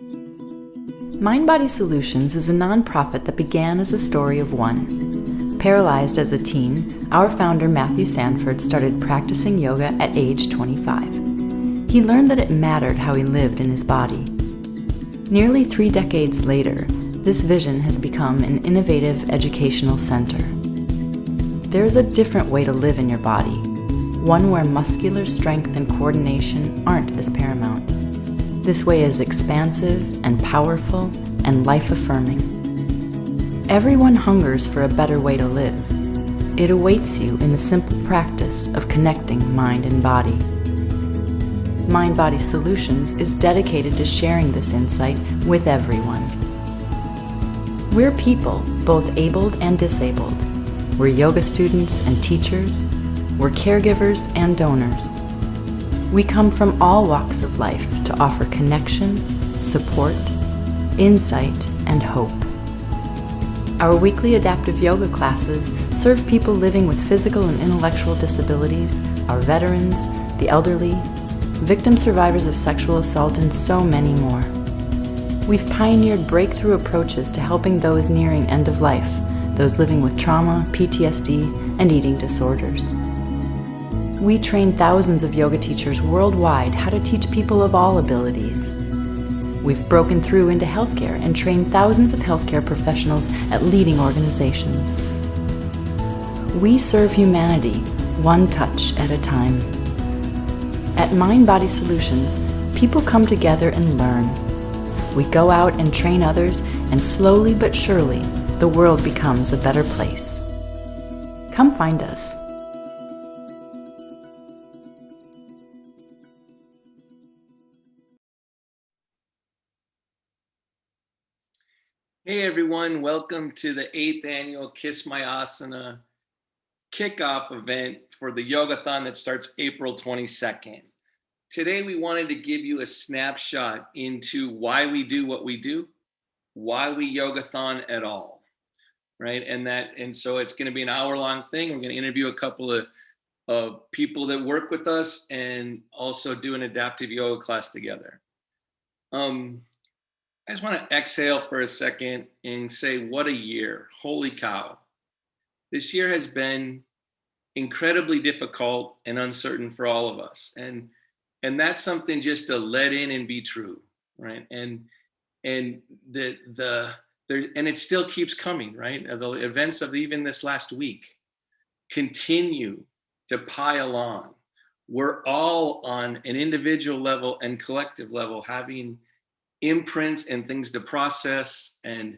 Mind Body Solutions is a nonprofit that began as a story of one. Paralyzed as a teen, our founder Matthew Sanford started practicing yoga at age 25. He learned that it mattered how he lived in his body. Nearly 3 decades later, this vision has become an innovative educational center. There is a different way to live in your body, one where muscular strength and coordination aren't as paramount. This way is expansive and powerful and life-affirming. Everyone hungers for a better way to live. It awaits you in the simple practice of connecting mind and body. Mind Body Solutions is dedicated to sharing this insight with everyone. We're people, both abled and disabled. We're yoga students and teachers. We're caregivers and donors. We come from all walks of life to offer connection, support, insight, and hope. Our weekly adaptive yoga classes serve people living with physical and intellectual disabilities, our veterans, the elderly, victim survivors of sexual assault, and so many more. We've pioneered breakthrough approaches to helping those nearing end of life, those living with trauma, PTSD, and eating disorders. We train thousands of yoga teachers worldwide how to teach people of all abilities. We've broken through into healthcare and trained thousands of healthcare professionals at leading organizations. We serve humanity, one touch at a time. At Mind Body Solutions, people come together and learn. We go out and train others, and slowly but surely, the world becomes a better place. Come find us. Hey everyone, welcome to the 8th annual Kiss My Asana kickoff event for the Yogathon that starts April 22nd. Today we wanted to give you a snapshot into why we do what we do, why we Yogathon at all, right? And so it's going to be an hour-long thing. We're going to interview a couple of people that work with us and also do an adaptive yoga class together. I just want to exhale for a second and say, what a year. Holy cow. This year has been incredibly difficult and uncertain for all of us. And that's something just to let in and be true, right? And it still keeps coming, right? The events of even this last week continue to pile on. We're all on an individual level and collective level having imprints and things to process, and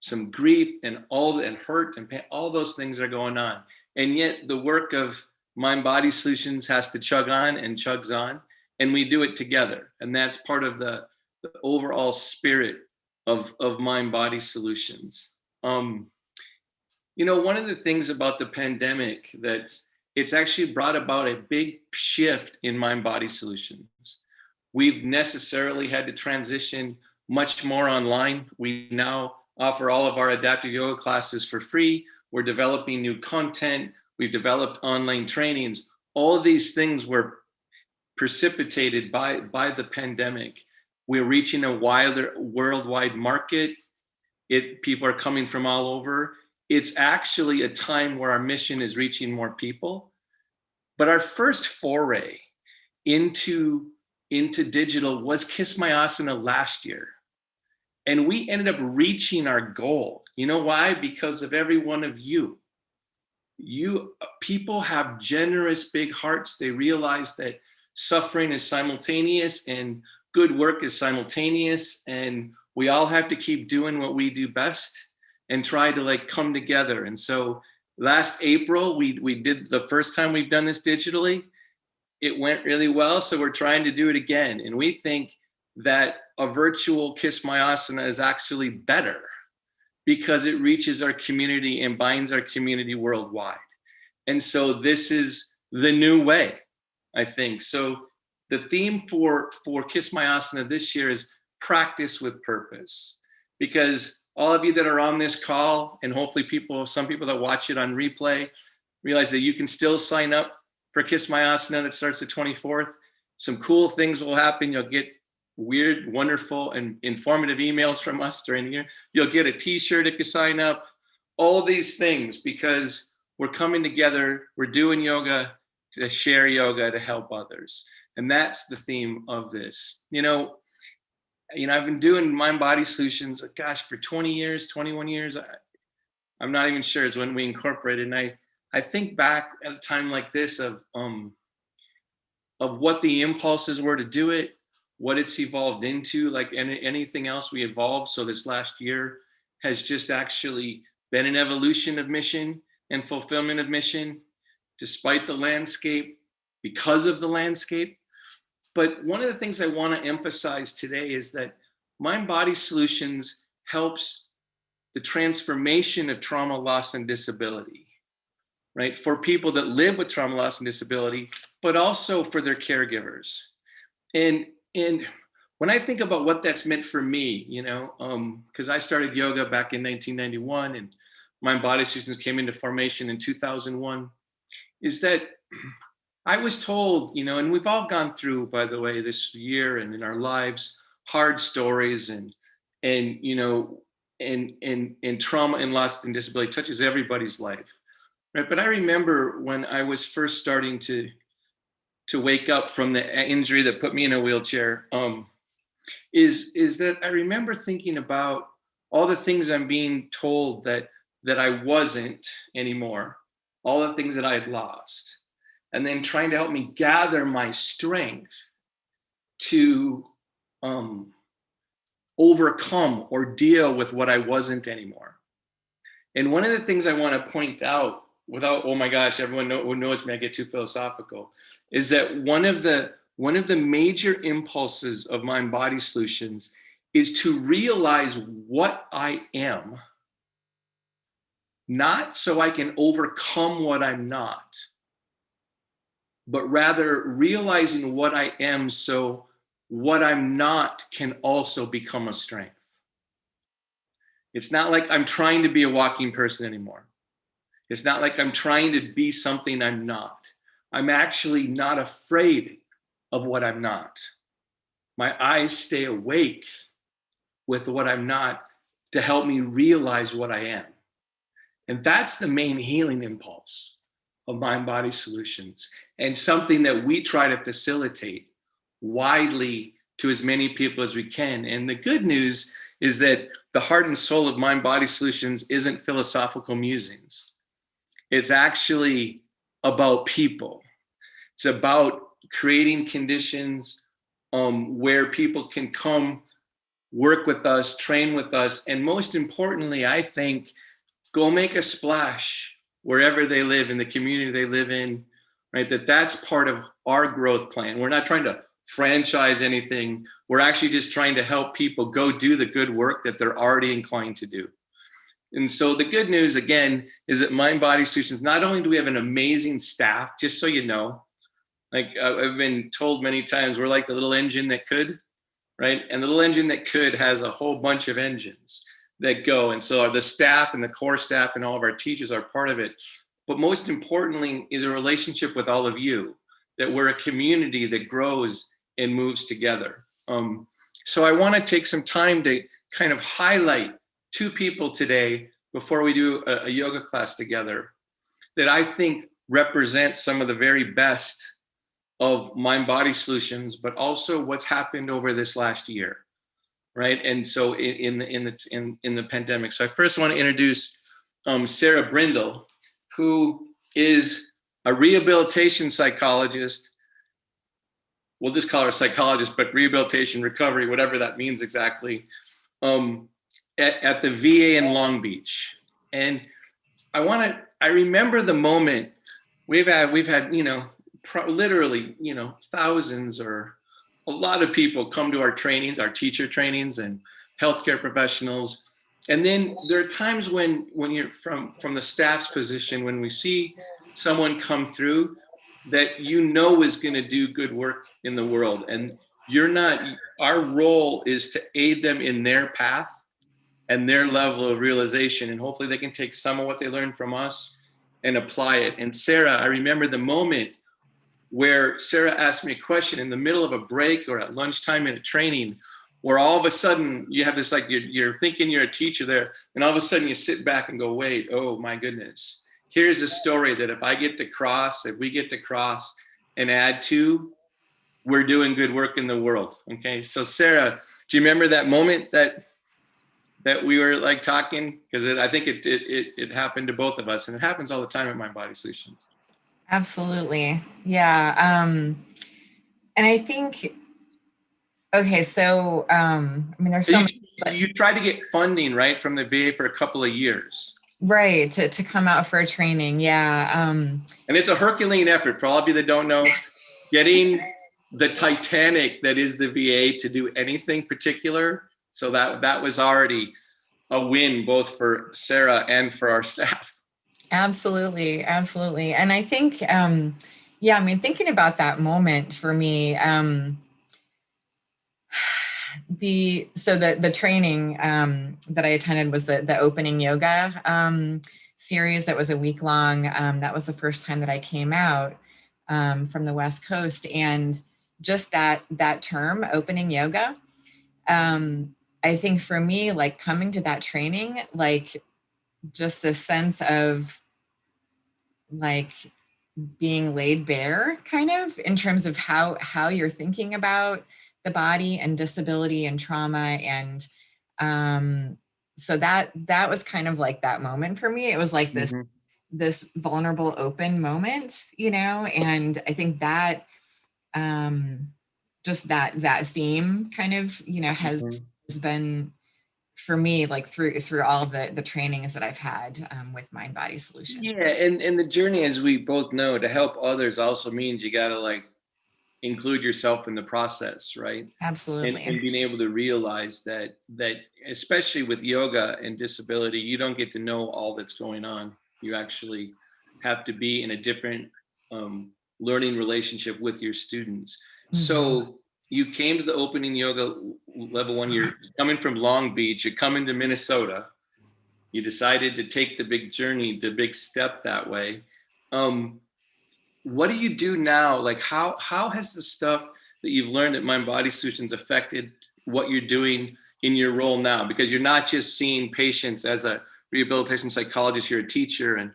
some grief and hurt and pain, all those things are going on. And yet the work of Mind Body Solutions has to chug on and chugs on, and we do it together. And that's part of the overall spirit of Mind Body Solutions. One of the things about the pandemic that it's actually brought about a big shift in Mind Body Solutions. We've necessarily had to transition much more online. We now offer all of our adaptive yoga classes for free. We're developing new content. We've developed online trainings. All of these things were precipitated by the pandemic. We're reaching a wider worldwide market. People are coming from all over. It's actually a time where our mission is reaching more people. But our first foray into digital was Kiss My Asana last year. And we ended up reaching our goal. You know why? Because of every one of you. People have generous, big hearts. They realize that suffering is simultaneous and good work is simultaneous. And we all have to keep doing what we do best and try to come together. And so last April, we did the first time we've done this digitally. It went really well, so we're trying to do it again. And we think that a virtual Kiss My Asana is actually better because it reaches our community and binds our community worldwide. And so this is the new way, I think. So the theme for Kiss My Asana this year is practice with purpose. Because all of you that are on this call, and hopefully some people that watch it on replay, realize that you can still sign up for Kiss My Asana that starts the 24th. Some cool things will happen. You'll get weird, wonderful, and informative emails from us during the year. You'll get a t-shirt if you sign up, all these things, because we're coming together, we're doing yoga to share yoga to help others. And that's the theme of this. I've been doing mind body solutions, gosh, for 20 years, 21 years. I'm not even sure. It's when we incorporated. And I think back at a time like this of what the impulses were to do it, what it's evolved into, like anything else we evolved. So this last year has just actually been an evolution of mission and fulfillment of mission, despite the landscape, because of the landscape. But one of the things I want to emphasize today is that Mind Body Solutions helps the transformation of trauma, loss, and disability, right? For people that live with trauma, loss, and disability, but also for their caregivers. And when I think about what that's meant for me, because I started yoga back in 1991 and Mind Body Solutions came into formation in 2001, is that I was told, and we've all gone through, by the way, this year and in our lives, hard stories and trauma and loss and disability touches everybody's life, right? But I remember when I was first starting to wake up from the injury that put me in a wheelchair, is that I remember thinking about all the things I'm being told that I wasn't anymore, all the things that I had lost, and then trying to help me gather my strength to overcome or deal with what I wasn't anymore. And one of the things I want to point out, without, oh my gosh, everyone knows me, I get too philosophical, is that one of the major impulses of Mind Body Solutions is to realize what I am, not so I can overcome what I'm not, but rather realizing what I am so what I'm not can also become a strength. It's not like I'm trying to be a walking person anymore. It's not like I'm trying to be something I'm not. I'm actually not afraid of what I'm not. My eyes stay awake with what I'm not to help me realize what I am. And that's the main healing impulse of Mind Body Solutions, and something that we try to facilitate widely to as many people as we can. And the good news is that the heart and soul of Mind Body Solutions isn't philosophical musings. It's actually about people. It's about creating conditions where people can come work with us, train with us, and most importantly, I think, go make a splash wherever they live, in the community they live in, right? That's part of our growth plan. We're not trying to franchise anything. We're actually just trying to help people go do the good work that they're already inclined to do. And so the good news, again, is that Mind Body Solutions, not only do we have an amazing staff, just so you know, like I've been told many times, we're like the little engine that could, right? And the little engine that could has a whole bunch of engines that go. And so the staff and the core staff and all of our teachers are part of it. But most importantly is a relationship with all of you, that we're a community that grows and moves together. So I want to take some time to kind of highlight two people today before we do a yoga class together that I think represent some of the very best of Mind Body Solutions, but also what's happened over this last year, right? And so in the pandemic. So I first want to introduce Sarah Brindle, who is a rehabilitation psychologist. We'll just call her a psychologist, but rehabilitation, recovery, whatever that means exactly, at the VA in Long Beach. And I remember the moment we've had, literally, thousands or a lot of people come to our trainings, our teacher trainings and healthcare professionals. And then there are times when you're from the staff's position, when we see someone come through that is going to do good work in the world. And our role is to aid them in their path and their level of realization. And hopefully they can take some of what they learned from us and apply it. And Sarah, I remember the moment where Sarah asked me a question in the middle of a break or at lunchtime in a training, where all of a sudden you have this, like, you're thinking you're a teacher there, and all of a sudden you sit back and go, wait, oh my goodness, here's a story that if we get to cross and add to, we're doing good work in the world. Okay, so Sarah, do you remember that moment that we were like talking? Because I think it happened to both of us, and it happens all the time at Mind Body Solutions. Absolutely. Yeah. And I think, okay, so, I mean, there's so many. You tried to get funding, right, from the VA for a couple of years. Right, to come out for a training, yeah. And it's a Herculean effort, for all of you that don't know, getting the Titanic that is the VA to do anything particular. So that was already a win, both for Sarah and for our staff. Absolutely, absolutely. And I think, yeah, I mean, thinking about that moment for me, the training that I attended was the opening yoga series that was a week long. That was the first time that I came out from the West Coast, and just that term, opening yoga. I think for me, like coming to that training, like just the sense of like being laid bare, kind of in terms of how you're thinking about the body and disability and trauma. And so that was kind of like that moment for me. It was like this vulnerable, open moment, you know, and I think that just that theme kind of, you know, has been for me, like through all of the trainings that I've had with Mind Body Solutions. Yeah, and the journey, as we both know, to help others also means you got to like include yourself in the process, right? Absolutely. And being able to realize that especially with yoga and disability, you don't get to know all that's going on. You actually have to be in a different learning relationship with your students. So you came to the opening yoga level 1. You're coming from Long Beach, you're coming to Minnesota. You decided to take the big journey, the big step that way. What do you do now? Like how has the stuff that you've learned at Mind Body Solutions affected what you're doing in your role now? Because you're not just seeing patients as a rehabilitation psychologist, you're a teacher and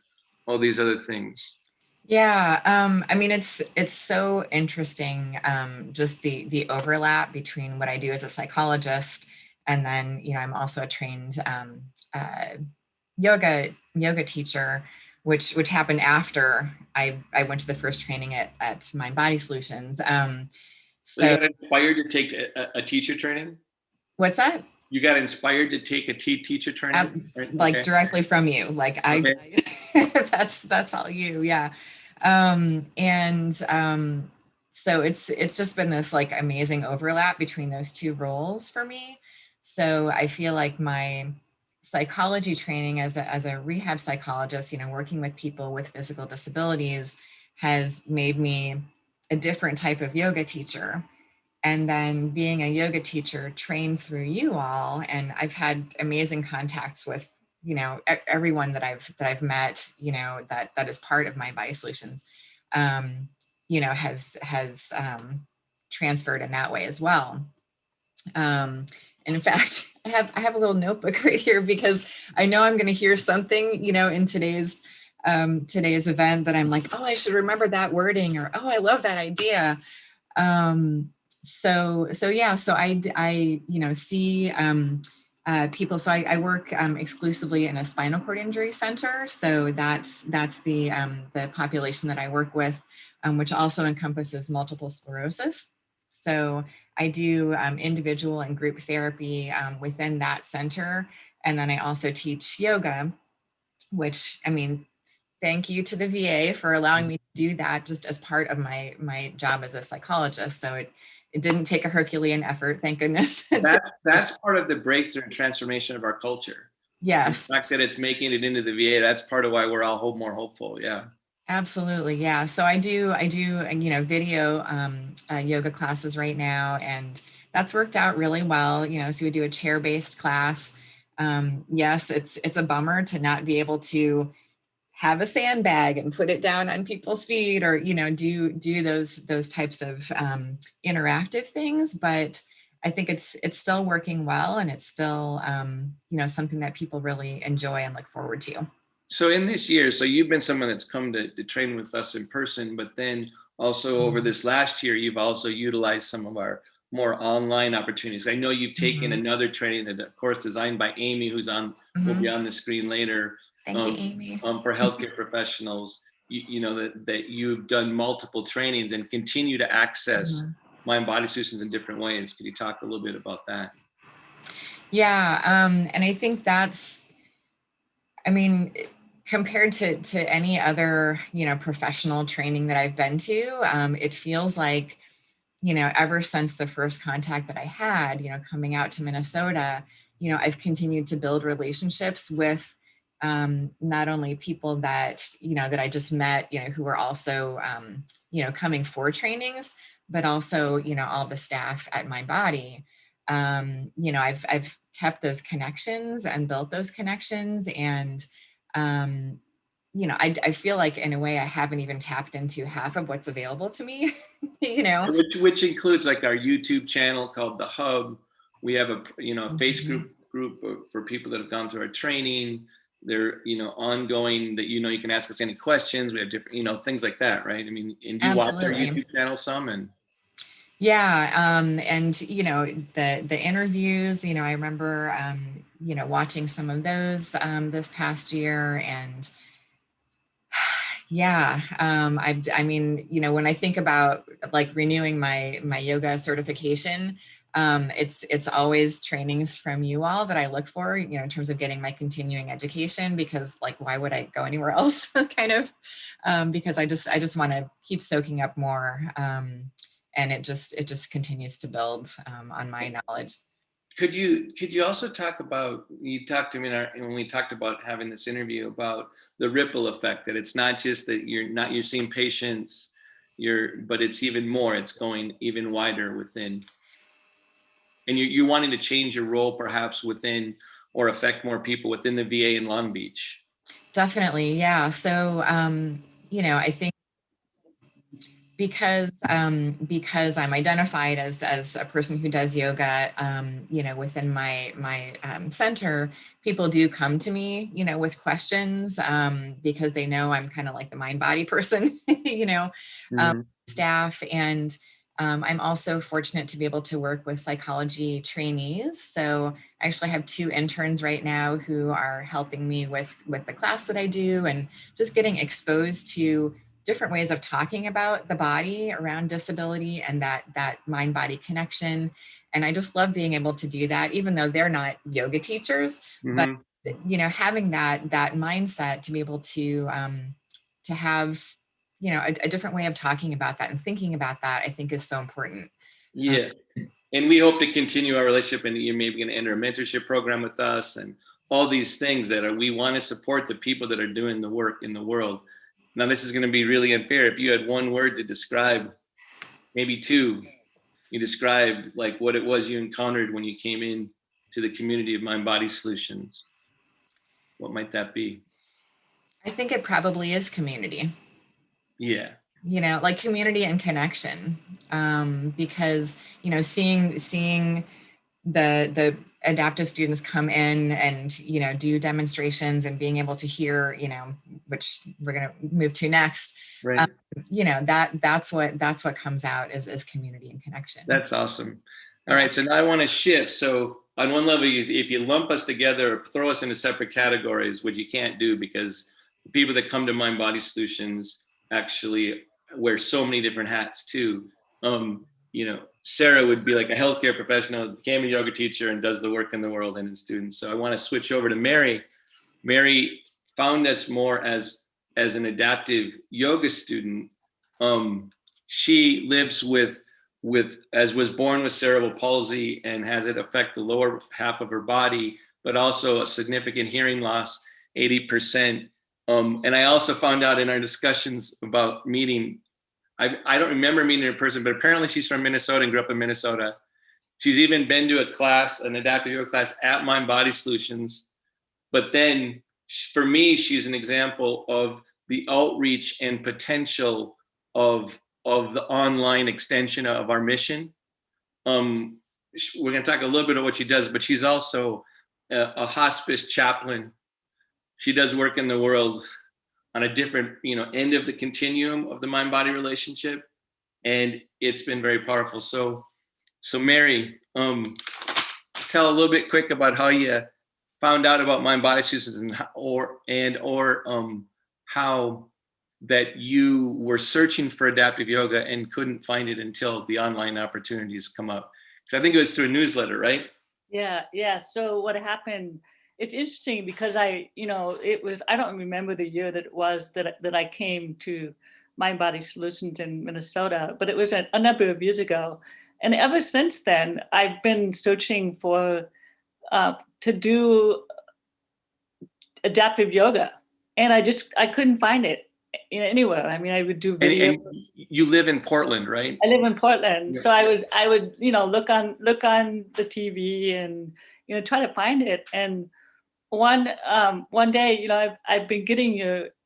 all these other things. Yeah, I mean, it's so interesting, just the overlap between what I do as a psychologist, and then, you know, I'm also a trained yoga teacher, which happened after I went to the first training at Mind Body Solutions. So you got inspired to take a teacher training? What's that? You got inspired to take a teacher training? Right? Like directly from you, like that's all you, yeah. So it's just been this like amazing overlap between those two roles for me. So I feel like my psychology training as a rehab psychologist, you know, working with people with physical disabilities, has made me a different type of yoga teacher. And then being a yoga teacher trained through you all, and I've had amazing contacts with, you know, everyone that I've met, you know, that is part of Mind Body Solutions, you know, has transferred in that way as well. And in fact, I have a little notebook right here because I know I'm going to hear something, you know, in today's event that I'm like, oh, I should remember that wording, or oh, I love that idea. So yeah, so I you know, see people. So I work exclusively in a spinal cord injury center. So that's the population that I work with, which also encompasses multiple sclerosis. So I do individual and group therapy within that center. And then I also teach yoga, which, I mean, thank you to the VA for allowing me to do that just as part of my job as a psychologist. So it didn't take a Herculean effort, thank goodness. That's part of the breakthrough and transformation of our culture. Yes. The fact that it's making it into the VA, that's part of why we're all more hopeful. Yeah. Absolutely. Yeah. So I do, you know, video yoga classes right now, and that's worked out really well. You know, so we do a chair-based class. Yes, it's a bummer to not be able to have a sandbag and put it down on people's feet, or, do those types of interactive things. But I think it's still working well, and it's still, something that people really enjoy and look forward to. So in this year, so you've been someone that's come to train with us in person, but then also over this last year, you've also utilized some of our more online opportunities. I know you've taken another training, that of course designed by Amy, who's on, will be on the screen later. Thank you, Amy. For healthcare professionals, that you've done multiple trainings and continue to access mind-body solutions in different ways. Could you talk a little bit about that? Yeah, and I think that's, compared to any other, professional training that I've been to, it feels like, ever since the first contact that I had, coming out to Minnesota, I've continued to build relationships with not only people that, that I just met, who were also, coming for trainings, but also, all the staff at MindBody. I've kept those connections and built those connections. And, I feel like in a way I haven't even tapped into half of what's available to me, Which includes like our YouTube channel called The Hub. We have a, Facebook group for people that have gone through our training. They're, ongoing, that, you can ask us any questions. We have different, things like that, right? I mean, and you watch our YouTube channel some? And yeah, and the interviews, I remember watching some of those this past year. And yeah, when I think about like renewing my yoga certification, it's always trainings from you all that I look for, in terms of getting my continuing education, because like, why would I go anywhere else kind of, because I just want to keep soaking up more. And it just continues to build on my knowledge. Could you also talk about, you talked to me when we talked about having this interview, about the ripple effect, that it's not just that you're seeing patients, but it's even more, it's going even wider within, and you're wanting to change your role perhaps within, or affect more people within the VA in Long Beach. Definitely. Yeah. So, I think because I'm identified as a person who does yoga, within my center, people do come to me, with questions, because they know I'm kind of like the mind-body person, staff. And I'm also fortunate to be able to work with psychology trainees. So I actually have 2 interns right now who are helping me with the class that I do, and just getting exposed to different ways of talking about the body around disability and that mind-body connection. And I just love being able to do that, even though they're not yoga teachers, but having that mindset to be able to have, a different way of talking about that and thinking about that, I think is so important. Yeah. And we hope to continue our relationship, and you're maybe going to enter a mentorship program with us, and all these things that we want to support the people that are doing the work in the world. Now, this is going to be really unfair. If you had one word to describe, maybe 2, you described like what it was you encountered when you came in to the community of Mind-Body Solutions, what might that be? I think it probably is community. Yeah. Like community and connection, because, seeing the adaptive students come in and, do demonstrations, and being able to hear, which we're going to move to next, right. That's what comes out is community and connection. That's awesome. All right. So now I want to shift. So on one level, if you lump us together, or throw us into separate categories, which you can't do, because the people that come to Mind-Body Solutions actually wear so many different hats too. Sarah would be like a healthcare professional, became a yoga teacher, and does the work in the world and in students. So I want to switch over to Mary. Mary found us more as an adaptive yoga student. She lives with was born with cerebral palsy and has it affect the lower half of her body, but also a significant hearing loss, 80%. And I also found out in our discussions about meeting, I don't remember meeting her in person, but apparently she's from Minnesota and grew up in Minnesota. She's even been to a class, an adaptive yoga class at Mind-Body Solutions, but then for me, she's an example of the outreach and potential of the online extension of our mission. We're going to talk a little bit of what she does, but she's also a hospice chaplain. She does work in the world on a different, end of the continuum of the mind-body relationship, and it's been very powerful. So Mary, tell a little bit quick about how you found out about mind-body systems, and how that you were searching for adaptive yoga and couldn't find it until the online opportunities come up. Because I think it was through a newsletter, right? Yeah. So what happened, it's interesting because I don't remember the year that it was that I came to Mind Body Solutions in Minnesota, but it was a number of years ago. And ever since then, I've been searching for to do adaptive yoga, and I couldn't find it anywhere. I mean, I would do video. And you live in Portland, right? I live in Portland, Yeah. so I would look on the TV and try to find it. And one day, I've been getting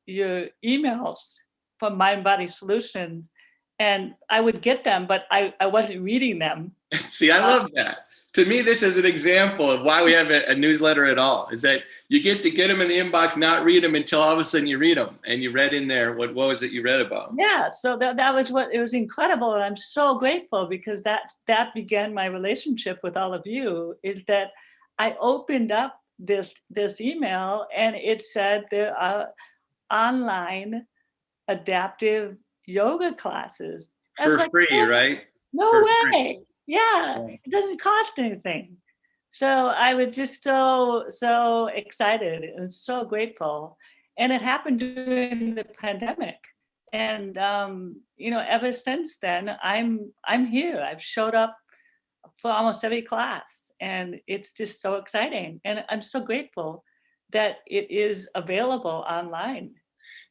your emails from Mind Body Solutions, and I would get them, but I wasn't reading them. See, I love that. To me, this is an example of why we have a newsletter at all, is that you get them in the inbox, not read them until all of a sudden you read them and you read in there, what was it you read about? Yeah, so that was it was incredible. And I'm so grateful because that began my relationship with all of you, is that I opened up this email and it said there are online adaptive yoga classes. For free, oh, right? No For way. free. Yeah, it doesn't cost anything. So I was just so excited and so grateful. And it happened during the pandemic. And ever since then, I'm here. I've showed up for almost every class, and it's just so exciting. And I'm so grateful that it is available online.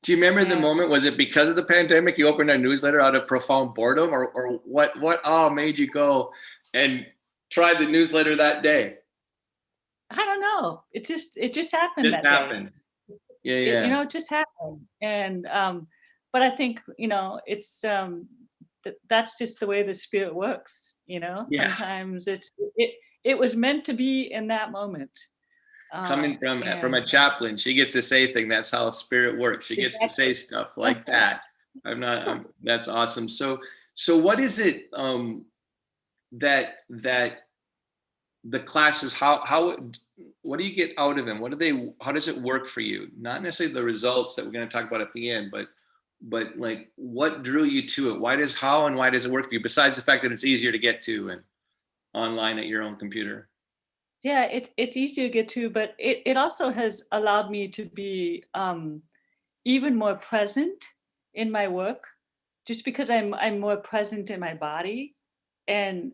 Do you remember the moment? Was it because of the pandemic you opened a newsletter out of profound boredom, or what all made you go and try the newsletter that day? I don't know. It just happened. It happened. Yeah. It just happened. And but I think it's that's just the way the spirit works. Yeah. Sometimes it was meant to be in that moment. Coming from a chaplain, she gets to say things. That's how spirit works. She gets to say stuff like that. That's awesome. So what is it that the classes, what do you get out of them? How does it work for you? Not necessarily the results that we're going to talk about at the end, but like what drew you to it? Why does it work for you? Besides the fact that it's easier to get to and online at your own computer. Yeah, it's easy to get to, but it also has allowed me to be even more present in my work, just because I'm more present in my body, and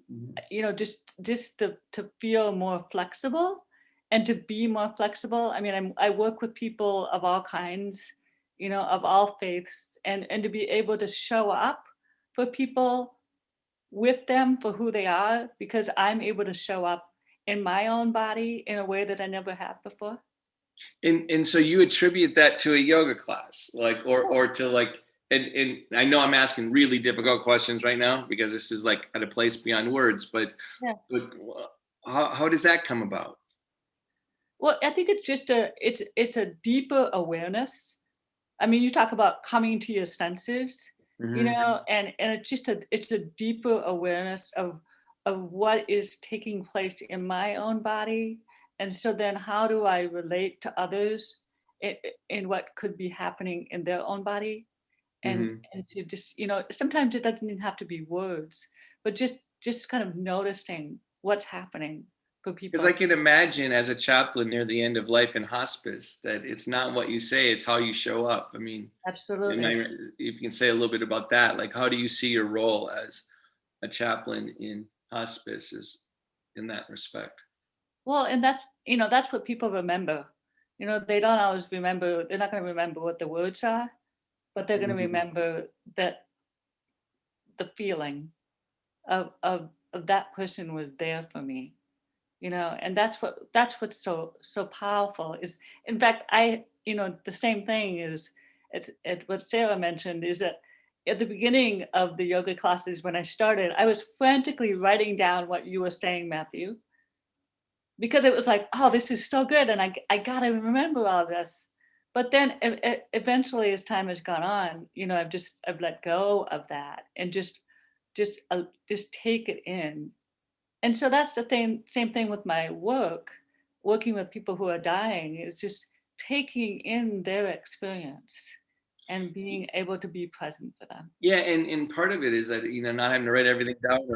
just to feel more flexible and to be more flexible. I mean, I work with people of all kinds, of all faiths, and to be able to show up for people with them for who they are, because I'm able to show up in my own body in a way that I never have before. And so you attribute that to a yoga class, or to like, and I know I'm asking really difficult questions right now because this is like at a place beyond words, but how does that come about? Well, I think it's just it's a deeper awareness. I mean, you talk about coming to your senses, Mm-hmm. and it's a deeper awareness of what is taking place in my own body. And so then how do I relate to others in what could be happening in their own body? And to just, sometimes it doesn't even have to be words, but just kind of noticing what's happening for people. Because I can imagine as a chaplain near the end of life in hospice that it's not what you say, it's how you show up. I mean, absolutely. If you can say a little bit about that, like how do you see your role as a chaplain in hospice is in that respect? Well, and that's what people remember. They don't always remember. They're not going to remember what the words are, but they're going to remember that the feeling of that person was there for me, and that's what's so powerful is, in fact, the same thing is, it's what Sarah mentioned is that at the beginning of the yoga classes, when I started, I was frantically writing down what you were saying, Matthew, because it was like, oh, this is so good. And I got to remember all this. But then eventually, as time has gone on, I've let go of that and just take it in. And so that's the same thing with my working with people who are dying, is just taking in their experience and being able to be present for them. Yeah, and part of it is that, not having to write everything down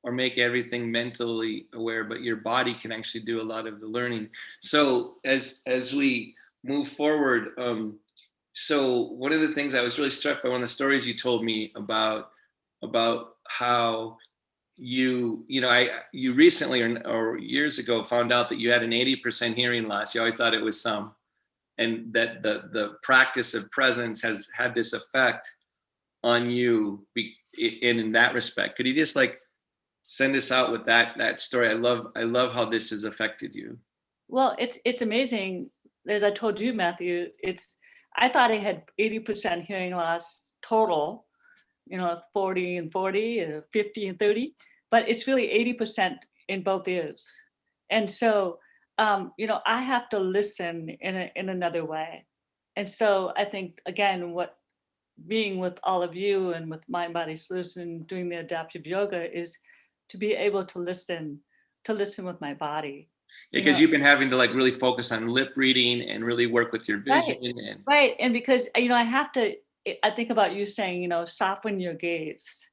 or make everything mentally aware, but your body can actually do a lot of the learning. So as we move forward, so one of the things I was really struck by, one of the stories you told me about how you recently or years ago found out that you had an 80% hearing loss. You always thought it was some, and that the practice of presence has had this effect on you in that respect. Could you just send us out with that story? I love how this has affected you. Well, it's amazing. As I told you, Matthew, I thought I had 80% hearing loss total, 40 and 40, 50 and 30, but it's really 80% in both ears. And so, I have to listen in another way. And so I think, again, being with all of you and with Mind Body Solution, doing the adaptive yoga, is to be able to listen with my body. Because you've been having to really focus on lip reading and really work with your vision. Right. And because, I think about you saying, soften your gaze.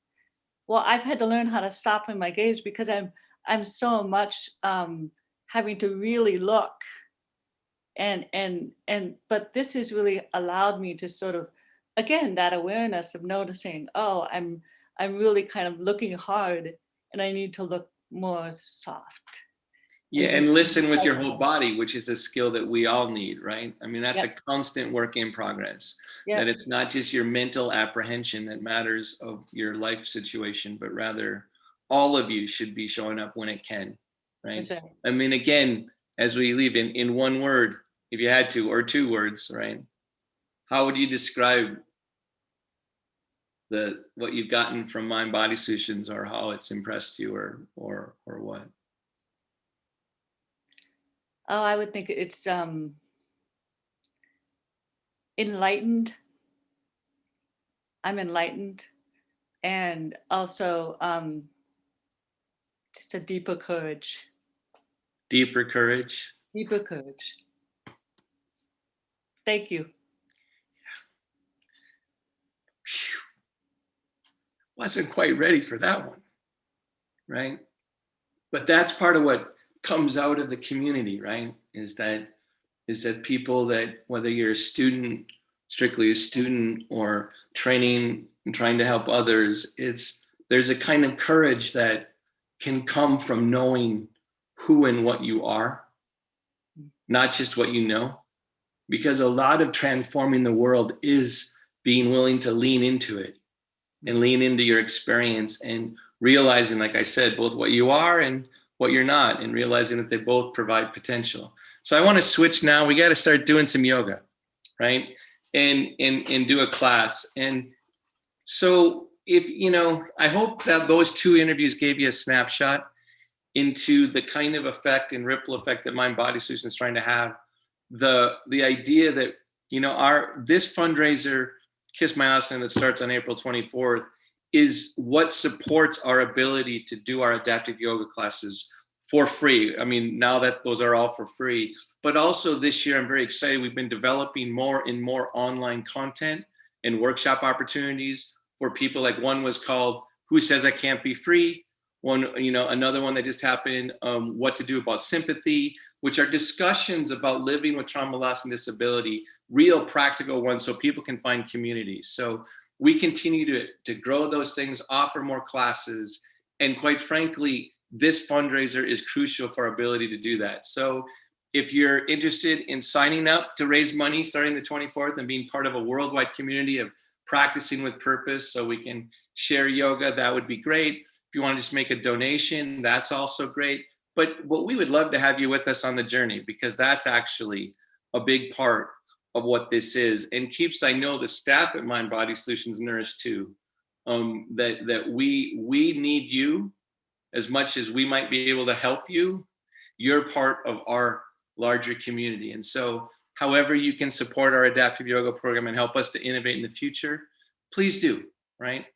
Well, I've had to learn how to soften my gaze because I'm so much having to really look. But this has really allowed me to sort of, again, that awareness of noticing, oh, I'm really kind of looking hard and I need to look more soft. Yeah, and listen with your whole body, which is a skill that we all need, right? I mean, that's a constant work in progress. That it's not just your mental apprehension that matters of your life situation, but rather all of you should be showing up when it can, right? That's right. I mean, again, as we leave in one word, if you had to, or two words, right? How would you describe what you've gotten from Mind Body Solutions, or how it's impressed you, or what? Oh, I would think it's enlightened. I'm enlightened, and also just a deeper courage. Deeper courage. Deeper courage. Thank you. Wasn't quite ready for that one, right? But that's part of what comes out of the community, right? Is that people that, whether you're a student, strictly a student, or training and trying to help others, there's a kind of courage that can come from knowing who and what you are, not just what you know. Because a lot of transforming the world is being willing to lean into it and lean into your experience and realizing, like I said, both what you are and what you're not, and realizing that they both provide potential. So I want to switch now. We got to start doing some yoga, right? And do a class. And so I hope that those two interviews gave you a snapshot into the kind of effect and ripple effect that Mind Body Solution is trying to have. The idea that, this fundraiser, Kiss My Asana, that starts on April 24th, is what supports our ability to do our adaptive yoga classes for free. I mean, now that those are all for free, but also this year, I'm very excited. We've been developing more and more online content and workshop opportunities for people. Like one was called Who Says I Can't Be Free? One, another one that just happened, What to Do About Sympathy, which are discussions about living with trauma, loss, and disability, real practical ones, so people can find communities. So we continue to grow those things, offer more classes, and quite frankly, this fundraiser is crucial for our ability to do that. So if you're interested in signing up to raise money starting the 24th and being part of a worldwide community of practicing with purpose so we can share yoga, that would be great. If you want to just make a donation, that's also great. But what we would love to have you with us on the journey, because that's actually a big part of what this is, and keeps, I know, the staff at Mind Body Solutions nourished too. That we need you as much as we might be able to help you. You're part of our larger community, and so however you can support our adaptive yoga program and help us to innovate in the future, please do. Right.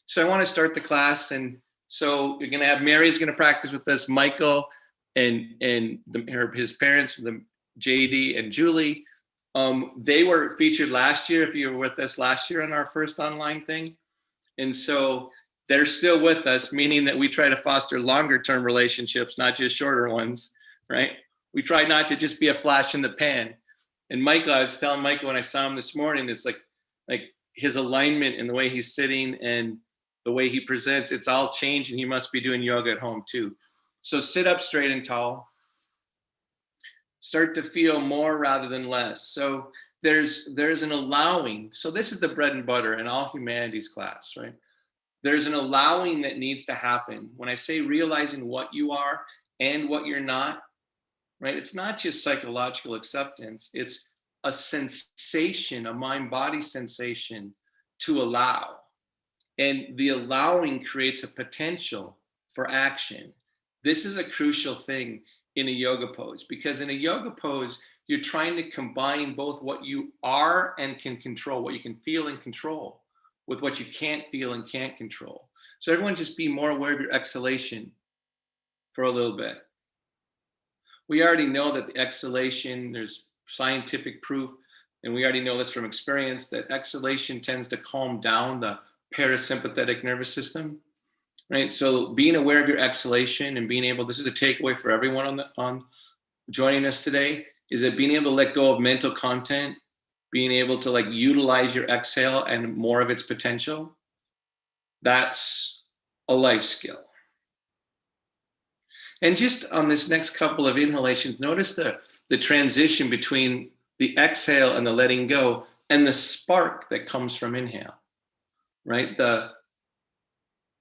So I want to start the class, and so you're going to have Mary's going to practice with us, Michael, and his parents, JD and Julie. They were featured last year, if you were with us last year on our first online thing. And so they're still with us, meaning that we try to foster longer term relationships, not just shorter ones, right? We try not to just be a flash in the pan. And Michael, I was telling Michael when I saw him this morning, it's like his alignment and the way he's sitting and the way he presents, it's all changed, and he must be doing yoga at home too. So sit up straight and tall. Start to feel more rather than less. So there's an allowing. So this is the bread and butter in all humanities class, right? There's an allowing that needs to happen. When I say realizing what you are and what you're not, right? It's not just psychological acceptance. It's a sensation, a mind-body sensation to allow. And the allowing creates a potential for action. This is a crucial thing in a yoga pose, because in a yoga pose, you're trying to combine both what you are and can control, what you can feel and control, with what you can't feel and can't control. So everyone just be more aware of your exhalation for a little bit. We already know that the exhalation, there's scientific proof, and we already know this from experience, that exhalation tends to calm down the parasympathetic nervous system, right? So being aware of your exhalation and being able, this is a takeaway for everyone on joining us today, is that being able to let go of mental content, being able to utilize your exhale and more of its potential, that's a life skill. And just on this next couple of inhalations, notice the transition between the exhale and the letting go and the spark that comes from inhale, right?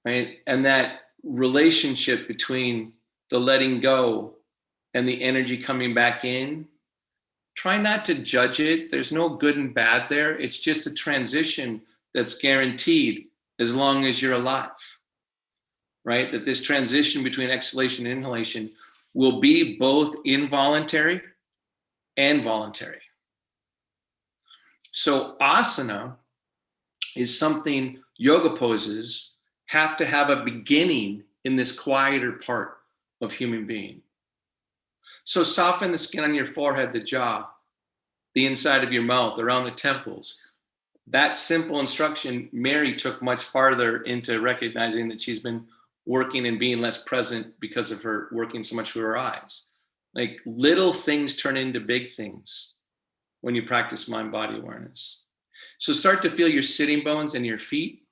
And that relationship between the letting go and the energy coming back in. Try not to judge it. There's no good and bad there. It's just a transition that's guaranteed as long as you're alive, right? That this transition between exhalation and inhalation will be both involuntary and voluntary. So asana is something, yoga poses have to have a beginning in this quieter part of human being. So soften the skin on your forehead, the jaw, the inside of your mouth, around the temples. That simple instruction, Mary took much farther into recognizing that she's been working and being less present because of her working so much with her eyes. Little things turn into big things when you practice mind-body awareness. So start to feel your sitting bones and your feet.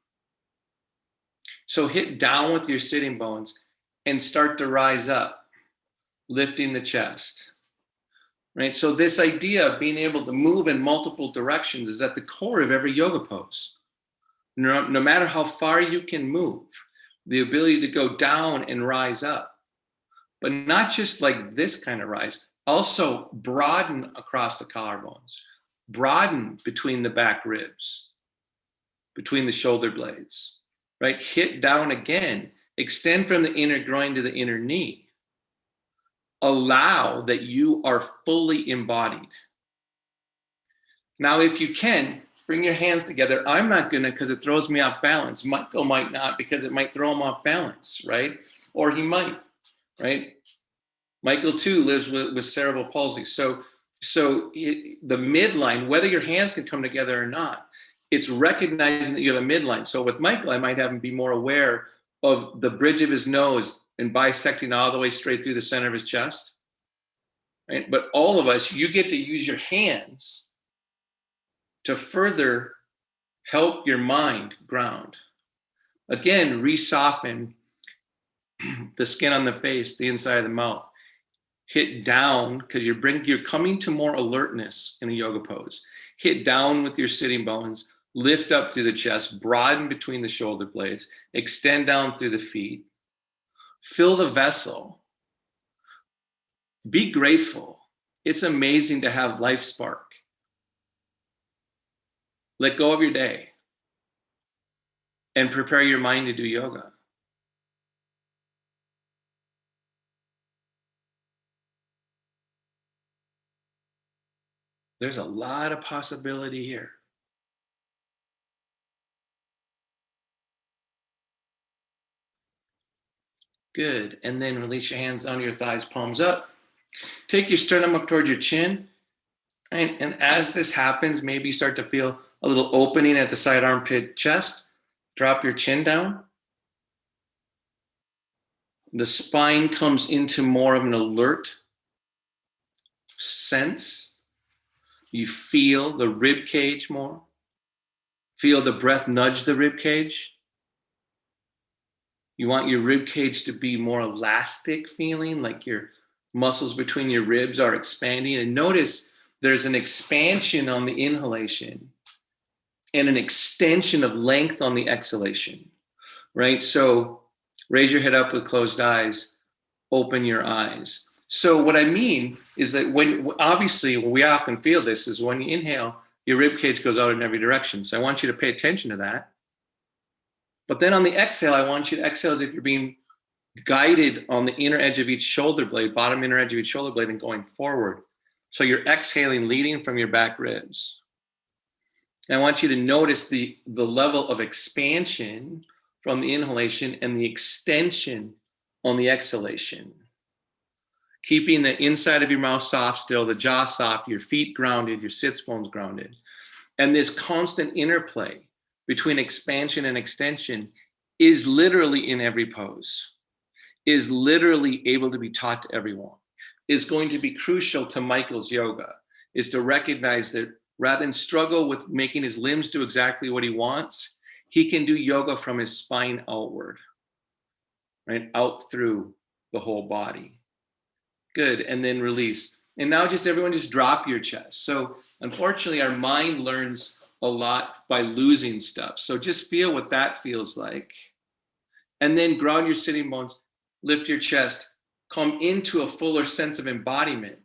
So hit down with your sitting bones and start to rise up, lifting the chest, right? So this idea of being able to move in multiple directions is at the core of every yoga pose. No matter how far you can move, the ability to go down and rise up, but not just like this kind of rise, also broaden across the collarbones, broaden between the back ribs, between the shoulder blades, right? Hit down again, extend from the inner groin to the inner knee. Allow that you are fully embodied. Now, if you can, bring your hands together. I'm not gonna, because it throws me off balance. Michael might not, because it might throw him off balance, right? Or he might, right? Michael too lives with cerebral palsy. So the midline, whether your hands can come together or not, it's recognizing that you have a midline. So with Michael, I might have him be more aware of the bridge of his nose and bisecting all the way straight through the center of his chest, right? But all of us, you get to use your hands to further help your mind ground. Again, re-soften the skin on the face, the inside of the mouth. Hit down, because you're coming to more alertness in a yoga pose. Hit down with your sitting bones, lift up through the chest, broaden between the shoulder blades, extend down through the feet. Fill the vessel Be grateful. It's amazing to have life spark. Let go of your day and prepare your mind to do yoga. There's a lot of possibility here. Good. And then release your hands on your thighs, palms up. Take your sternum up towards your chin. Right? And as this happens, maybe you start to feel a little opening at the side armpit chest. Drop your chin down. The spine comes into more of an alert sense. You feel the rib cage more. Feel the breath nudge the rib cage. You want your rib cage to be more elastic feeling, like your muscles between your ribs are expanding. And notice there's an expansion on the inhalation and an extension of length on the exhalation, right? So raise your head up with closed eyes, open your eyes. So what I mean is that obviously we often feel this is when you inhale, your rib cage goes out in every direction. So I want you to pay attention to that. But then on the exhale, I want you to exhale as if you're being guided on the inner edge of each shoulder blade, bottom inner edge of each shoulder blade, and going forward. So you're exhaling, leading from your back ribs. And I want you to notice the level of expansion from the inhalation and the extension on the exhalation. Keeping the inside of your mouth soft still, the jaw soft, your feet grounded, your sits bones grounded. And this constant interplay between expansion and extension is literally in every pose, is literally able to be taught to everyone, is going to be crucial to Michael's yoga, is to recognize that rather than struggle with making his limbs do exactly what he wants, he can do yoga from his spine outward, right? Out through the whole body. Good, and then release. And now everyone just drop your chest. So unfortunately, our mind learns a lot by losing stuff. So just feel what that feels like. And then ground your sitting bones, lift your chest, come into a fuller sense of embodiment.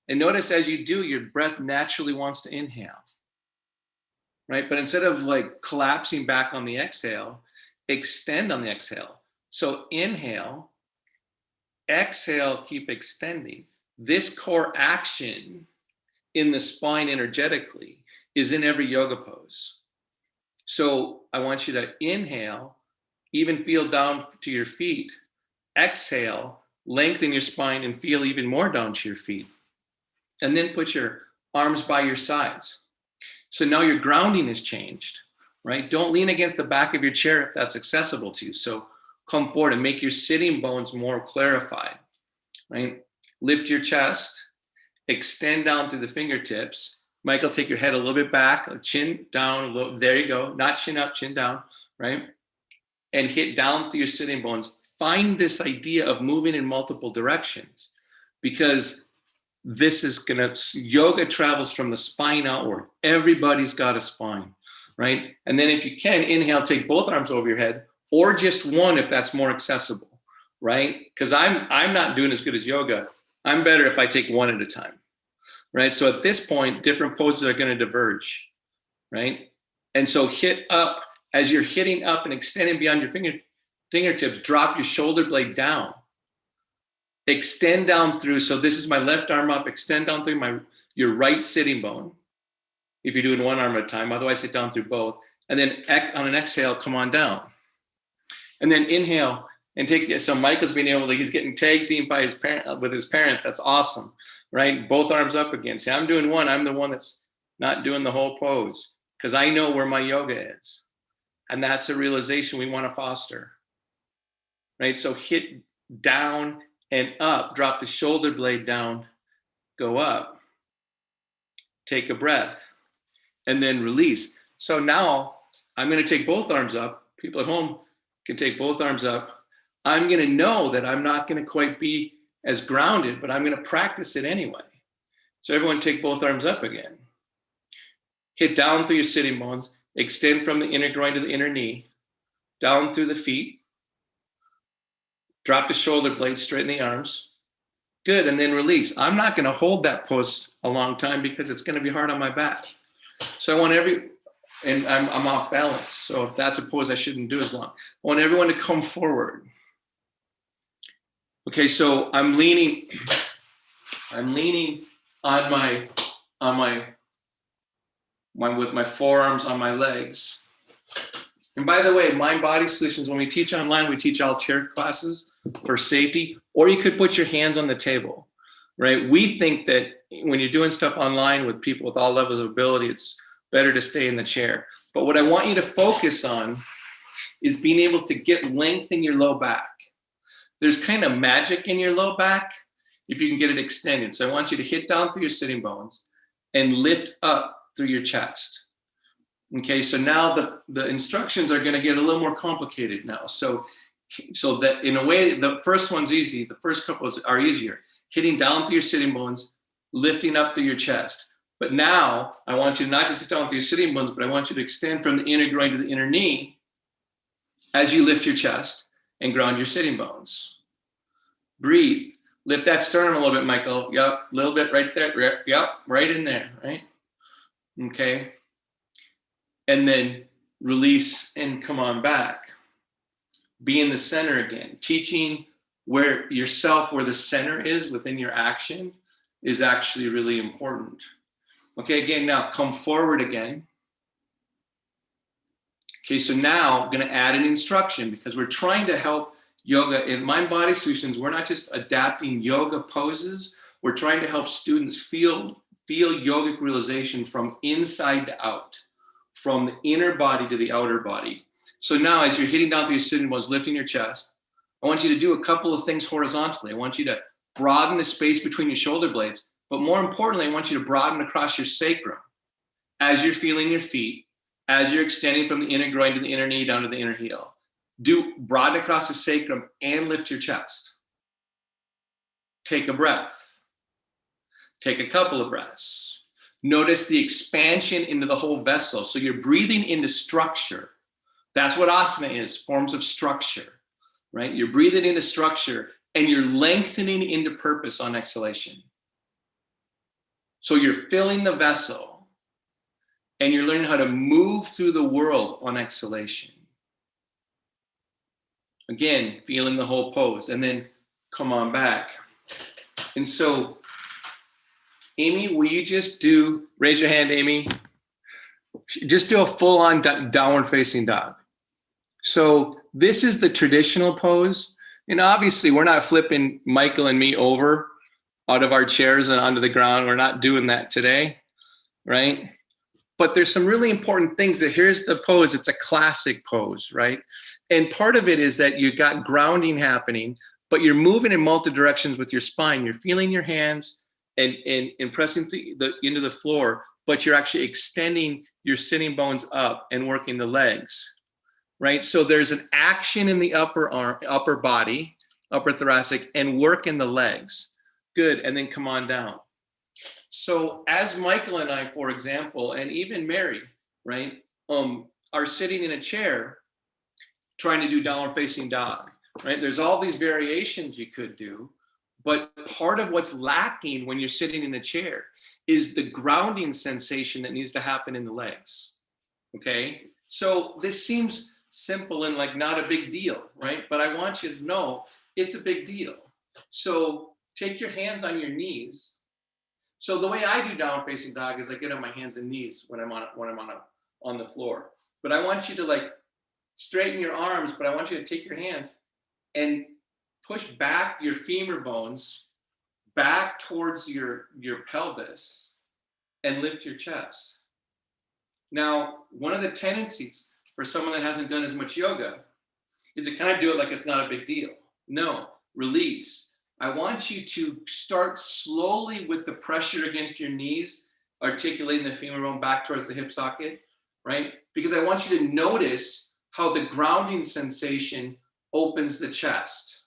And notice as you do, your breath naturally wants to inhale, right? But instead of like collapsing back on the exhale, extend on the exhale. So inhale, exhale, keep extending. This core action in the spine energetically is in every yoga pose. So I want you to inhale, even feel down to your feet. Exhale, lengthen your spine and feel even more down to your feet. And then put your arms by your sides. So now your grounding has changed, right? Don't lean against the back of your chair if that's accessible to you. So come forward and make your sitting bones more clarified, right? Lift your chest, extend down through the fingertips. Michael, take your head a little bit back, chin down a little. There you go. Not chin up, chin down, right? And hit down through your sitting bones. Find this idea of moving in multiple directions, because this is yoga travels from the spine outward. Everybody's got a spine, right? And then if you can, inhale, take both arms over your head, or just one if that's more accessible, right? Because I'm not doing as good as yoga. I'm better if I take one at a time, right? So at this point, different poses are going to diverge, right? And so hit up, as you're hitting up and extending beyond your fingertips, drop your shoulder blade down. Extend down through, so this is my left arm up, extend down through your right sitting bone, if you're doing one arm at a time, otherwise sit down through both. And then on an exhale, come on down. And then inhale and take this. So Michael's being able to, he's getting tag teamed by with his parents. That's awesome, right? Both arms up again. See, I'm doing one. I'm the one that's not doing the whole pose because I know where my yoga is. And that's a realization we want to foster, right? So hit down and up, drop the shoulder blade down, go up, take a breath, and then release. So now I'm going to take both arms up. People at home can take both arms up. I'm going to know that I'm not going to quite be as grounded, but I'm going to practice it anyway. So everyone take both arms up again. Hit down through your sitting bones, extend from the inner groin to the inner knee, down through the feet, drop the shoulder blades, straighten the arms, Good, and then release. I'm not gonna hold that pose a long time because it's gonna be hard on my back. So I want and I'm off balance. So if that's a pose I shouldn't do as long. I want everyone to come forward. Okay, so I'm leaning on with my forearms on my legs. And by the way, Mind Body Solutions, when we teach online, we teach all chair classes for safety, or you could put your hands on the table, right? We think that when you're doing stuff online with people with all levels of ability, it's better to stay in the chair. But what I want you to focus on is being able to get length in your low back. There's kind of magic in your low back if you can get it extended. So I want you to hit down through your sitting bones and lift up through your chest. Okay, so now the instructions are going to get a little more complicated now. So that in a way, the first one's easy. The first couple are easier. Hitting down through your sitting bones, lifting up through your chest. But now I want you to not just sit down through your sitting bones, but I want you to extend from the inner groin to the inner knee as you lift your chest and ground your sitting bones. Breathe. Lift that sternum a little bit, Michael. Yep, a little bit right there. Yep, right in there, right? Okay. And then release and come on back. Be in the center again. Teaching where the center is within your action is actually really important. Okay, again, now come forward again. Okay, so now I'm gonna add an instruction because we're trying to help yoga. In Mind Body Solutions, we're not just adapting yoga poses, we're trying to help students feel yogic realization from inside to out, from the inner body to the outer body. So now as you're hitting down through your sitting bones, lifting your chest, I want you to do a couple of things horizontally. I want you to broaden the space between your shoulder blades, but more importantly, I want you to broaden across your sacrum as you're feeling your feet, as you're extending from the inner groin to the inner knee down to the inner heel. Do broaden across the sacrum and lift your chest. Take a breath. Take a couple of breaths. Notice the expansion into the whole vessel. So you're breathing into structure. That's what asana is, forms of structure, right? You're breathing into structure and you're lengthening into purpose on exhalation. So you're filling the vessel and you're learning how to move through the world on exhalation. Again, feeling the whole pose and then come on back. And so, Amy, will you just raise your hand, Amy. Just do a full-on downward facing dog. So this is the traditional pose. And obviously we're not flipping Michael and me over out of our chairs and onto the ground. We're not doing that today, right? But there's some really important things. Here's the pose. It's a classic pose, right? And part of it is that you got grounding happening, but you're moving in multiple directions with your spine. You're feeling your hands and pressing into the floor, but you're actually extending your sitting bones up and working the legs, right? So there's an action in the upper body, upper thoracic, and work in the legs. Good, and then come on down. So as Michael and I, for example, and even Mary, right, are sitting in a chair trying to do downward facing dog, right? There's all these variations you could do, but part of what's lacking when you're sitting in a chair is the grounding sensation that needs to happen in the legs, okay? So this seems simple and like not a big deal, right? But I want you to know it's a big deal. So take your hands on your knees. So the way I do downward facing dog is I get on my hands and knees when I'm on the floor. But I want you to like straighten your arms, but I want you to take your hands and push back your femur bones back towards your pelvis and lift your chest. Now, one of the tendencies for someone that hasn't done as much yoga is to kind of do it like it's not a big deal. No, release. I want you to start slowly with the pressure against your knees, articulating the femur bone back towards the hip socket, right? Because I want you to notice how the grounding sensation opens the chest.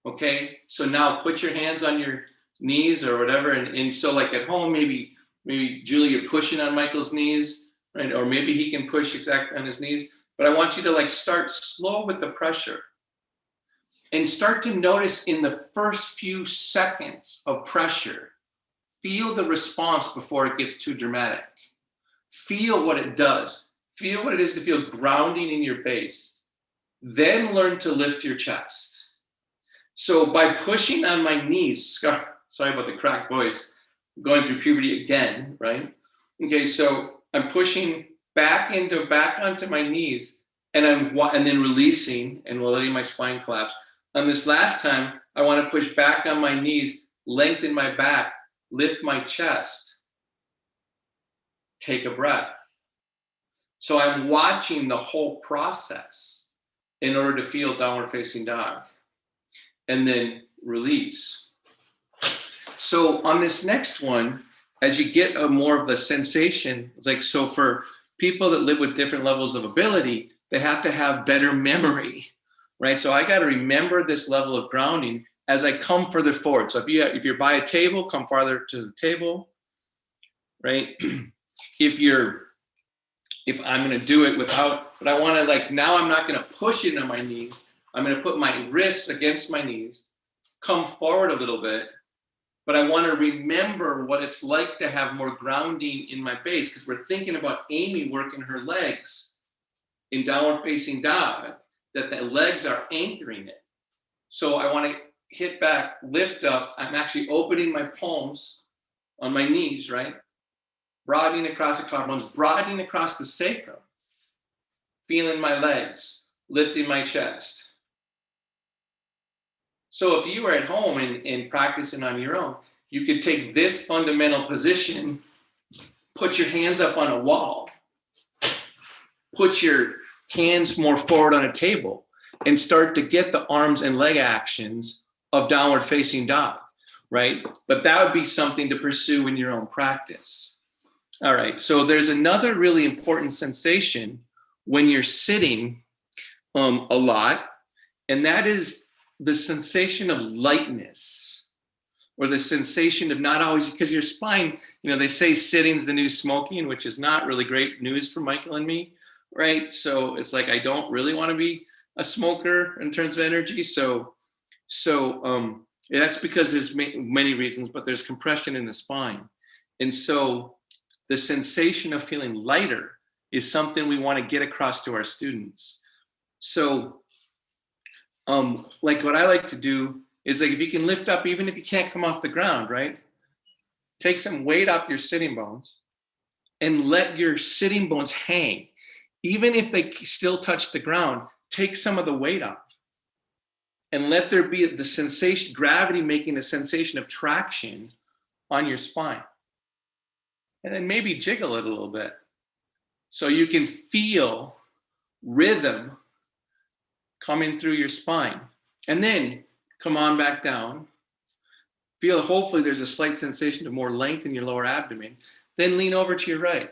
Okay, so now put your hands on your knees or whatever, and so like at home, maybe Julie, you're pushing on Michael's knees, right? Or maybe he can push exactly on his knees, but I want you to like start slow with the pressure. And start to notice in the first few seconds of pressure, feel the response before it gets too dramatic. Feel what it does. Feel what it is to feel grounding in your base. Then learn to lift your chest. So by pushing on my knees, sorry about the cracked voice, going through puberty again, right? Okay, so I'm pushing back onto my knees, and then releasing and letting my spine collapse. On this last time, I want to push back on my knees, lengthen my back, lift my chest, take a breath. So I'm watching the whole process in order to feel downward facing dog, and then release. So on this next one, as you get more of the sensation, it's like, so for people that live with different levels of ability, they have to have better memory, right? So I got to remember this level of grounding as I come further forward. So if you're by a table, come farther to the table, right? If I'm going to do it without, but I want to, like, now I'm not going to push it on my knees. I'm going to put my wrists against my knees, come forward a little bit, but I want to remember what it's like to have more grounding in my base, because we're thinking about Amy working her legs in downward facing dog, that the legs are anchoring it. So I want to hit back, lift up. I'm actually opening my palms on my knees, right? Broadening across the collarbones, broadening across the sacrum, feeling my legs, lifting my chest. So if you were at home and practicing on your own, you could take this fundamental position, put your hands up on a wall, put your hands more forward on a table, and start to get the arms and leg actions of downward facing dog, right? But that would be something to pursue in your own practice. All right, so there's another really important sensation when you're sitting a lot, and that is the sensation of lightness, or the sensation of not always, because your spine, they say sitting's the new smoking, which is not really great news for Michael and me, right? So it's like, I don't really want to be a smoker in terms of energy. So that's because there's many reasons, but there's compression in the spine. And so the sensation of feeling lighter is something we want to get across to our students. So like what I like to do is, like, if you can lift up, even if you can't come off the ground, right? Take some weight off your sitting bones and let your sitting bones hang. Even if they still touch the ground, take some of the weight off and let there be the sensation, gravity making the sensation of traction on your spine. And then maybe jiggle it a little bit so you can feel rhythm coming through your spine. And then come on back down. Feel, hopefully there's a slight sensation of more length in your lower abdomen. Then lean over to your right.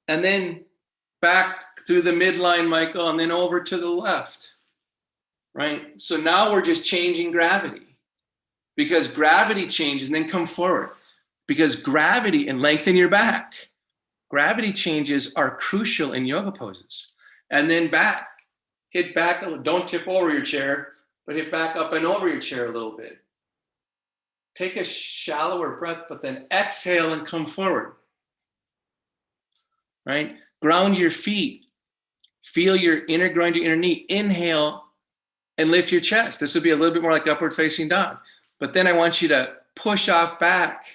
And then back through the midline, Michael, and then over to the left, right? So now we're just changing gravity, because gravity changes, and then come forward. Because gravity, and lengthen your back. Gravity changes are crucial in yoga poses. And then back, hit back, don't tip over your chair, but hit back up and over your chair a little bit. Take a shallower breath, but then exhale and come forward, right? Ground your feet. Feel your inner groin to inner knee. Inhale and lift your chest. This would be a little bit more like upward facing dog. But then I want you to push off back.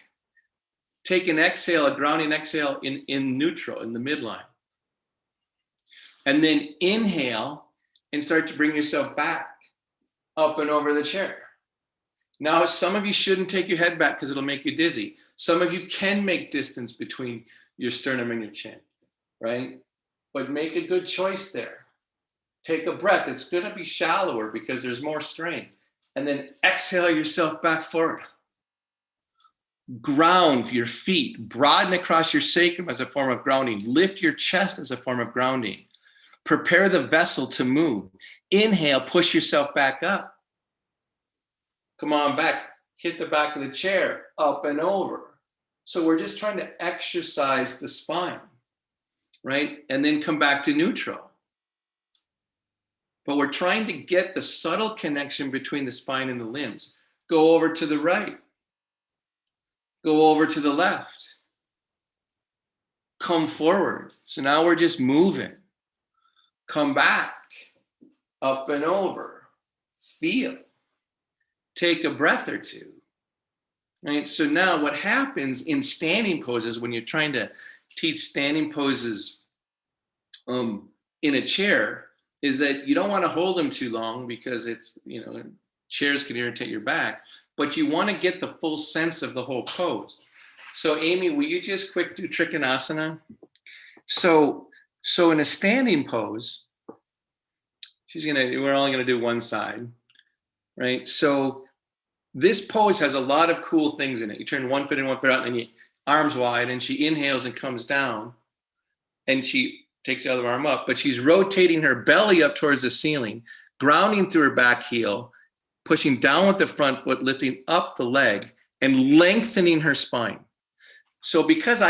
Take an exhale, a grounding exhale in neutral, in the midline. And then inhale and start to bring yourself back up and over the chair. Now, some of you shouldn't take your head back because it'll make you dizzy. Some of you can make distance between your sternum and your chin, right? But make a good choice there. Take a breath. It's going to be shallower because there's more strain. And then exhale yourself back forward. Ground your feet. Broaden across your sacrum as a form of grounding. Lift your chest as a form of grounding. Prepare the vessel to move. Inhale, push yourself back up. Come on back. Hit the back of the chair, up and over. So we're just trying to exercise the spine, right? And then come back to neutral. but we're trying to get the subtle connection between the spine and the limbs. Go over to the right. Go over to the left. Come forward. So now we're just moving. Come back. Up and over. Feel. Take a breath or two. Right? So now what happens in standing poses when you're trying to teach standing poses in a chair is that you don't want to hold them too long because it's, chairs can irritate your back, but you want to get the full sense of the whole pose. So Amy, will you just quick do Trikonasana? So in a standing pose, we're only going to do one side, right? So this pose has a lot of cool things in it. You turn one foot in, one foot out, and you arms wide, and she inhales and comes down, and she takes the other arm up, but she's rotating her belly up towards the ceiling, grounding through her back heel, pushing down with the front foot, lifting up the leg, and lengthening her spine. So because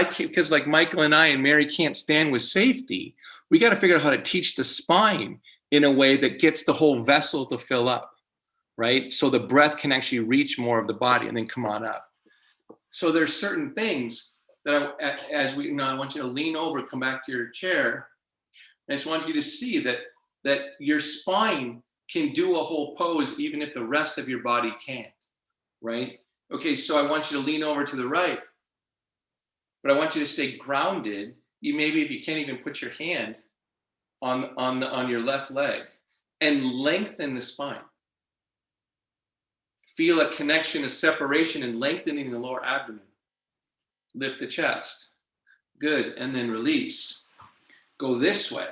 like Michael and I and Mary can't stand with safety, we got to figure out how to teach the spine in a way that gets the whole vessel to fill up, right? So the breath can actually reach more of the body and then come on up. So there's certain things that I want you to lean over, come back to your chair. I just want you to see that your spine can do a whole pose even if the rest of your body can't, right? Okay, so I want you to lean over to the right, but I want you to stay grounded. Maybe if you can't even put your hand on your left leg, and lengthen the spine. Feel a connection, a separation, and lengthening the lower abdomen. Lift the chest. Good, and then release. Go this way.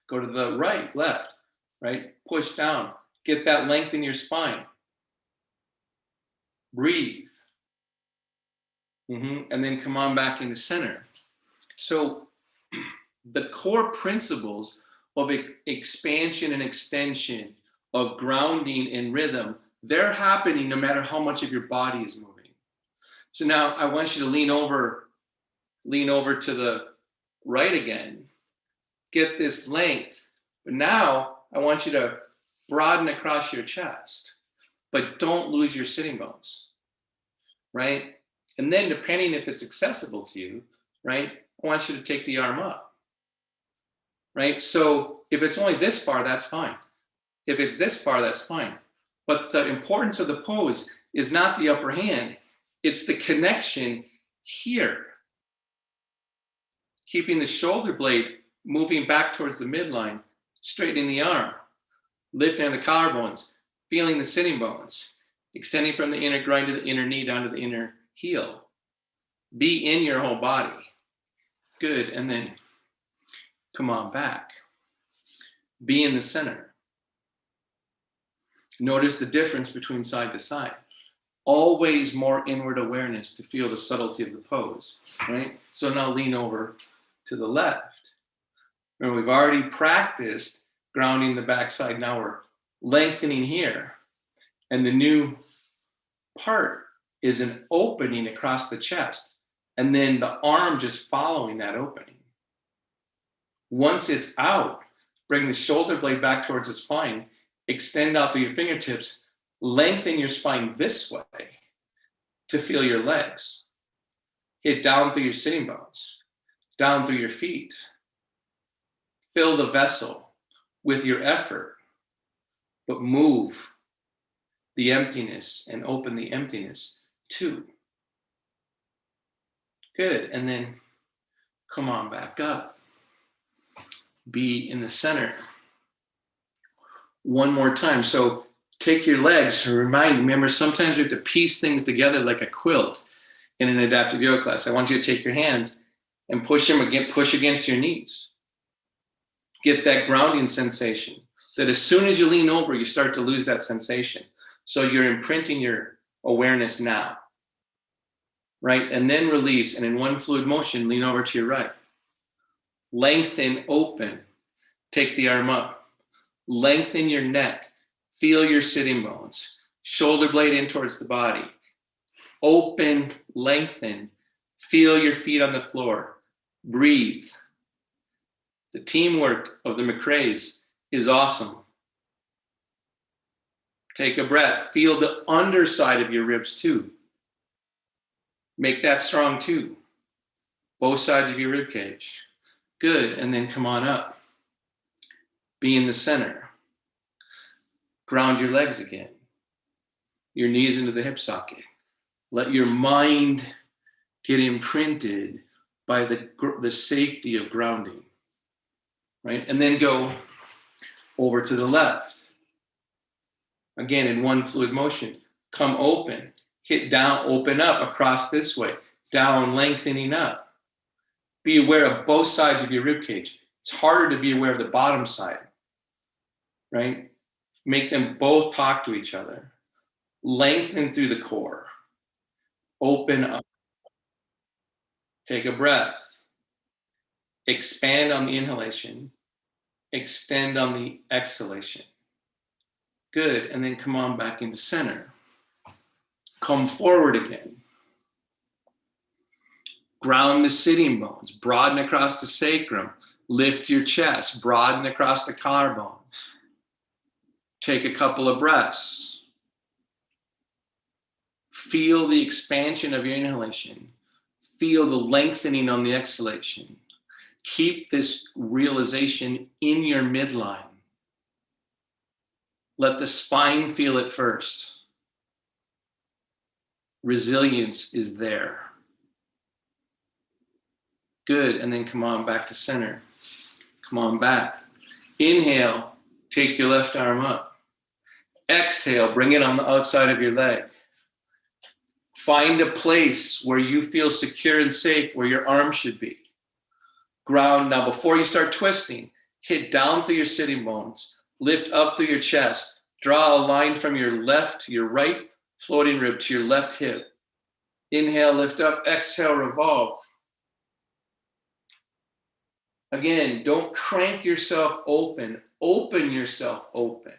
Go to the right, left, right? Push down. Get that length in your spine. Breathe. And then come on back into center. So the core principles of expansion and extension, of grounding and rhythm, they're happening no matter how much of your body is moving. So now I want you to lean over to the right again. Get this length. But now I want you to broaden across your chest, but don't lose your sitting bones, right? And then depending if it's accessible to you, right, I want you to take the arm up, right? So if it's only this far, that's fine. If it's this far, that's fine. But the importance of the pose is not the upper hand, it's the connection here. Keeping the shoulder blade moving back towards the midline, straightening the arm, lifting the collarbones, feeling the sitting bones, extending from the inner groin to the inner knee down to the inner heel. Be in your whole body. Good, and then come on back. Be in the center. Notice the difference between side to side. Always more inward awareness to feel the subtlety of the pose, right? So now lean over to the left. Remember, we've already practiced grounding the backside. Now we're lengthening here. And the new part is an opening across the chest. And then the arm just following that opening. Once it's out, bring the shoulder blade back towards the spine. Extend out through your fingertips. Lengthen your spine this way to feel your legs. Hit down through your sitting bones, down through your feet. Fill the vessel with your effort, but move the emptiness and open the emptiness too. Good, and then come on back up. Be in the center. One more time. So take your legs and remember, sometimes we have to piece things together like a quilt in an adaptive yoga class. I want you to take your hands and push them again, push against your knees. Get that grounding sensation that as soon as you lean over, you start to lose that sensation. So you're imprinting your awareness now, right? And then release, and in one fluid motion, lean over to your right. Lengthen, open, take the arm up. Lengthen your neck. Feel your sitting bones. Shoulder blade in towards the body. Open, lengthen. Feel your feet on the floor. Breathe. The teamwork of the McRaes is awesome. Take a breath. Feel the underside of your ribs too. Make that strong too. Both sides of your rib cage. Good. And then come on up. Be in the center. Ground your legs again. Your knees into the hip socket. Let your mind get imprinted by the safety of grounding, right? And then go over to the left. Again, in one fluid motion. Come open, hit down, open up across this way, down, lengthening up. Be aware of both sides of your rib cage. It's harder to be aware of the bottom side, right? Make them both talk to each other. Lengthen through the core. Open up. Take a breath. Expand on the inhalation. Extend on the exhalation. Good. And then come on back into center. Come forward again. Ground the sitting bones. Broaden across the sacrum. Lift your chest. Broaden across the collarbones. Take a couple of breaths. Feel the expansion of your inhalation. Feel the lengthening on the exhalation. Keep this realization in your midline. Let the spine feel it first. Resilience is there. Good, and then come on back to center. Come on back. Inhale, take your left arm up. Exhale, bring it on the outside of your leg. Find a place where you feel secure and safe, where your arm should be. Ground. Now, before you start twisting, hit down through your sitting bones, lift up through your chest, draw a line from your left to your right floating rib to your left hip. Inhale, lift up, exhale, revolve. Again, don't crank yourself open. Open yourself open.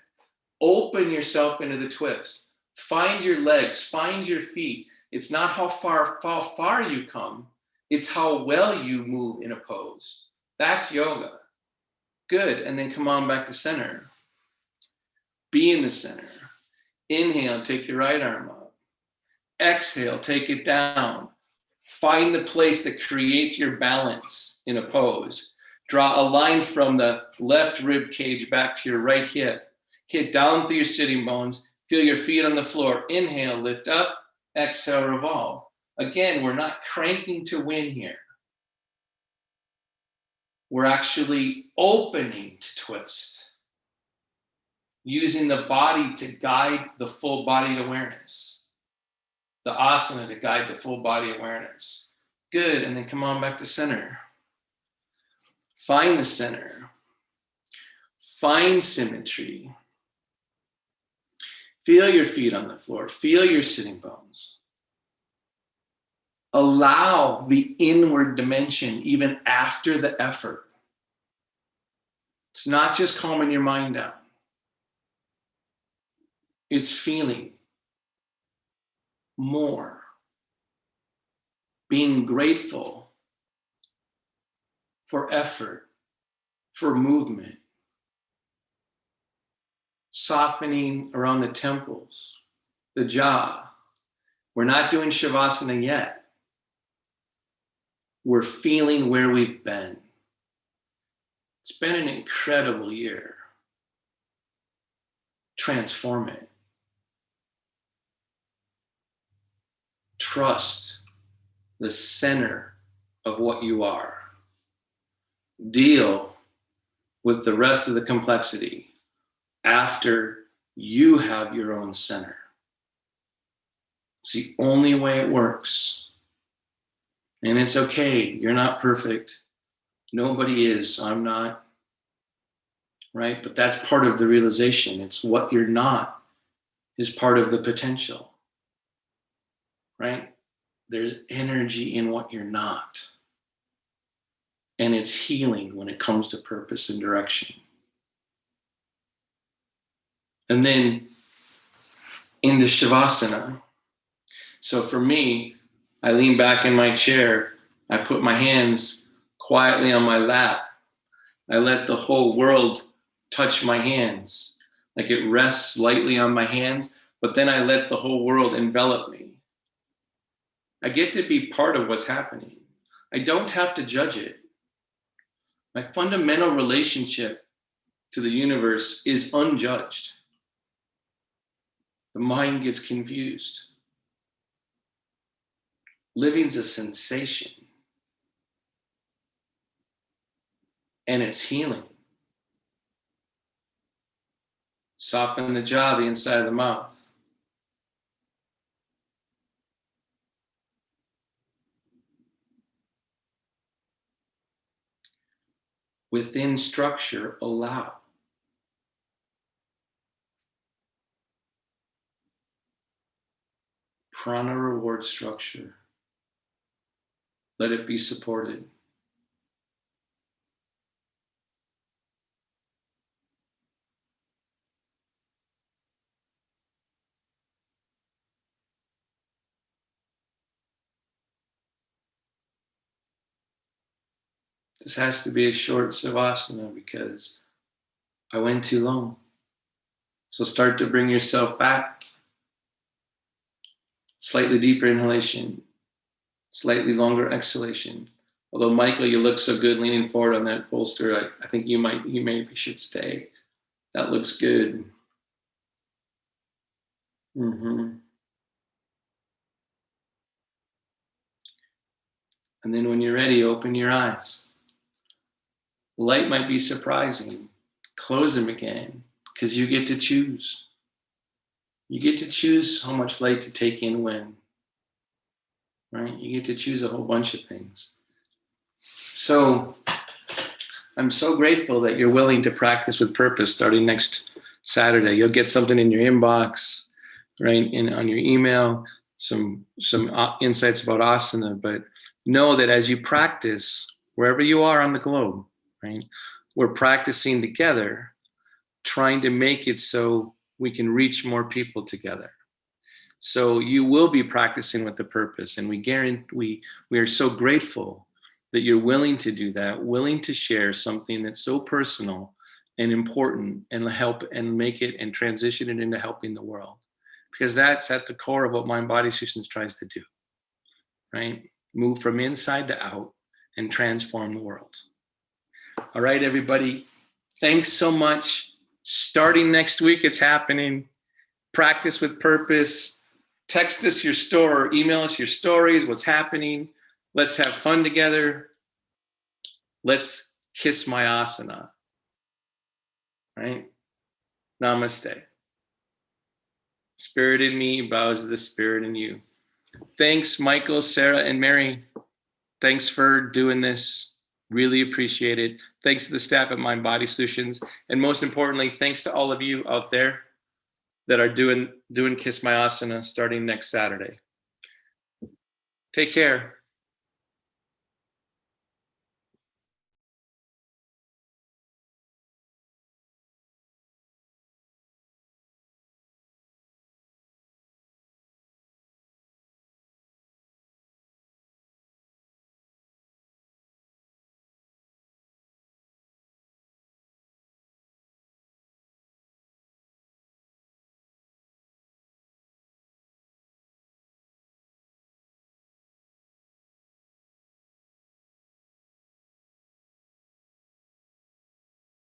Open yourself into the twist. Find your legs, find your feet. It's not how far you come, it's how well you move in a pose. That's yoga. Good, and then come on back to center. Be in the center. Inhale, take your right arm up. Exhale, take it down. Find the place that creates your balance in a pose. Draw a line from the left rib cage back to your right hip. Hit down through your sitting bones. Feel your feet on the floor. Inhale, lift up. Exhale, revolve. Again, we're not cranking to win here. We're actually opening to twist. Using the body to guide the full body awareness. The asana to guide the full body awareness. Good, and then come on back to center. Find the center. Find symmetry. Feel your feet on the floor. Feel your sitting bones. Allow the inward dimension even after the effort. It's not just calming your mind down. It's feeling more. Being grateful for effort, for movement. Softening around the temples, the jaw. We're not doing Shavasana yet. We're feeling where we've been. It's been an incredible year. Transform it. Trust the center of what you are. Deal with the rest of the complexity after you have your own center. It's the only way it works. And it's okay. You're not perfect. Nobody is. I'm not. Right? But that's part of the realization. It's what you're not is part of the potential. Right? There's energy in what you're not. And it's healing when it comes to purpose and direction. And then into Shavasana. So for me, I lean back in my chair. I put my hands quietly on my lap. I let the whole world touch my hands. Like it rests lightly on my hands, but then I let the whole world envelop me. I get to be part of what's happening. I don't have to judge it. My fundamental relationship to the universe is unjudged. The mind gets confused. Living's a sensation. And it's healing. Soften the jaw, the inside of the mouth. Within structure, allow. Prana reward structure. Let it be supported. This has to be a short savasana because I went too long. So start to bring yourself back. Slightly deeper inhalation, slightly longer exhalation. Although Michael, you look so good leaning forward on that bolster. I think you maybe should stay. That looks good. Mm-hmm. And then when you're ready, open your eyes. Light might be surprising. Close them again, because you get to choose. You get to choose how much light to take in when. Right? You get to choose a whole bunch of things. So I'm so grateful that you're willing to practice with purpose starting next Saturday. You'll get something in your inbox, right? On your email, some insights about asana, but know that as you practice, wherever you are on the globe, right? We're practicing together, trying to make it so we can reach more people together. So you will be practicing with the purpose, and we are so grateful that you're willing to do that, willing to share something that's so personal and important and help and make it and transition it into helping the world. Because that's at the core of what Mind Body Solutions tries to do, right? Move from inside to out and transform the world. All right, everybody. Thanks so much. Starting next week, it's happening. Practice with purpose. Text us your story or email us your stories, what's happening. Let's have fun together. Let's kiss my asana. Right? Namaste. Spirit in me bows to the spirit in you. Thanks, Michael, Sarah, and Mary. Thanks for doing this. Really appreciate it. Thanks to the staff at Mind Body Solutions. And most importantly, thanks to all of you out there that are doing Kiss My Asana starting next Saturday. Take care.